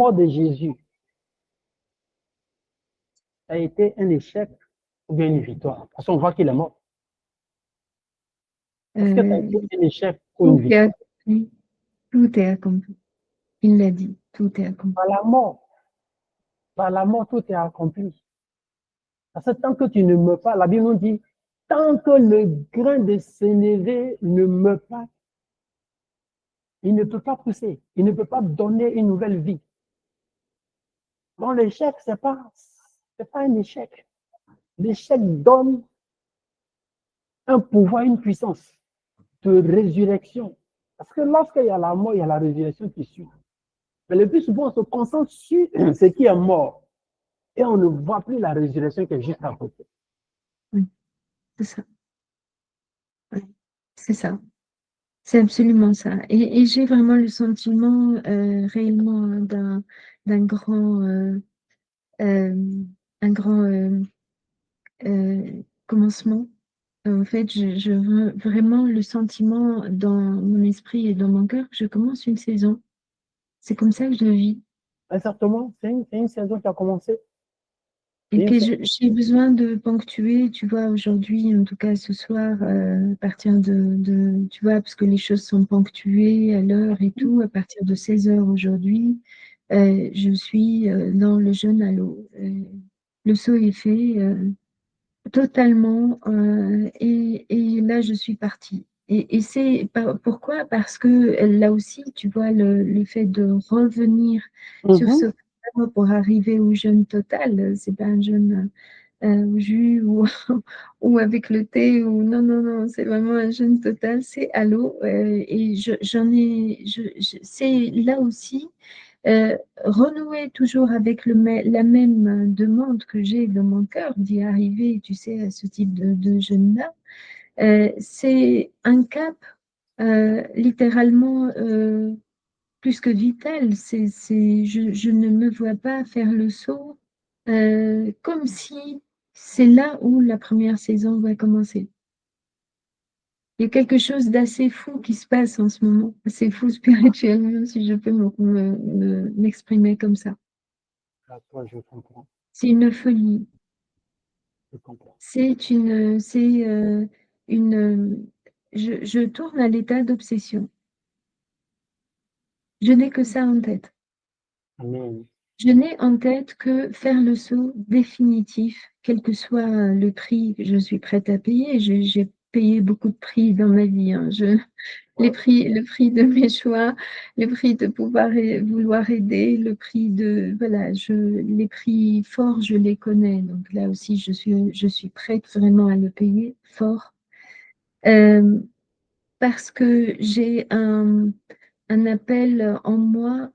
mort de Jésus a été un échec ou bien une victoire? Parce qu'on voit qu'il est mort. Est-ce que ça a Euh, été un échec ou une tout est victoire? accompli. Tout est accompli. Il l'a dit. Tout est accompli. Par la mort, tout est accompli. Parce que tant que tu ne meurs pas, la Bible nous dit, tant que le grain de sénévé ne meurt pas, il ne peut pas pousser, il ne peut pas donner une nouvelle vie. Donc l'échec, c'est pas un échec. L'échec donne un pouvoir, une puissance de résurrection. Parce que lorsqu'il y a la mort, il y a la résurrection qui suit. Mais le plus souvent, on se concentre sur ce qui est mort et on ne voit plus la résurrection qui est juste à côté. Oui, c'est ça. Oui, c'est ça. C'est absolument ça. Et j'ai vraiment le sentiment réellement d'un grand, euh, un grand commencement. En fait, je veux vraiment le sentiment dans mon esprit et dans mon cœur que je commence une saison. C'est comme ça que je le vis. Exactement, c'est une saison qui a commencé. Et que j'ai besoin de ponctuer, tu vois, aujourd'hui, en tout cas ce soir, à partir tu vois, parce que les choses sont ponctuées à l'heure et tout, à partir de 16 heures aujourd'hui, je suis dans le jeûne à l'eau. Le saut est fait totalement et là, je suis partie. Et c'est pourquoi? Parce que là aussi, tu vois, le fait de revenir sur ce pour arriver au jeûne total, c'est pas un jeûne au jus ou, ou avec le thé ou non, non, non, c'est vraiment un jeûne total, c'est à l'eau. Et c'est là aussi renouer toujours avec la même demande que j'ai dans mon cœur d'y arriver, tu sais, à ce type de jeûne-là. C'est un cap littéralement plus que vital. Je ne me vois pas faire le saut comme si c'est là où la première saison va commencer. Il y a quelque chose d'assez fou qui se passe en ce moment, assez fou spirituellement, si je peux m'exprimer comme ça. Toi, je comprends. C'est une folie. Je comprends. C'est une, je tourne à l'état d'obsession. Je n'ai que ça en tête. Amen. Je n'ai en tête que faire le saut définitif, quel que soit le prix que je suis prête à payer. J'ai payé beaucoup de prix dans ma vie, hein. Le prix de mes choix, le prix de pouvoir vouloir aider, le prix de, voilà, les prix forts, je les connais. Donc là aussi, je suis prête vraiment à le payer fort. Euh, Parce que j'ai un appel en moi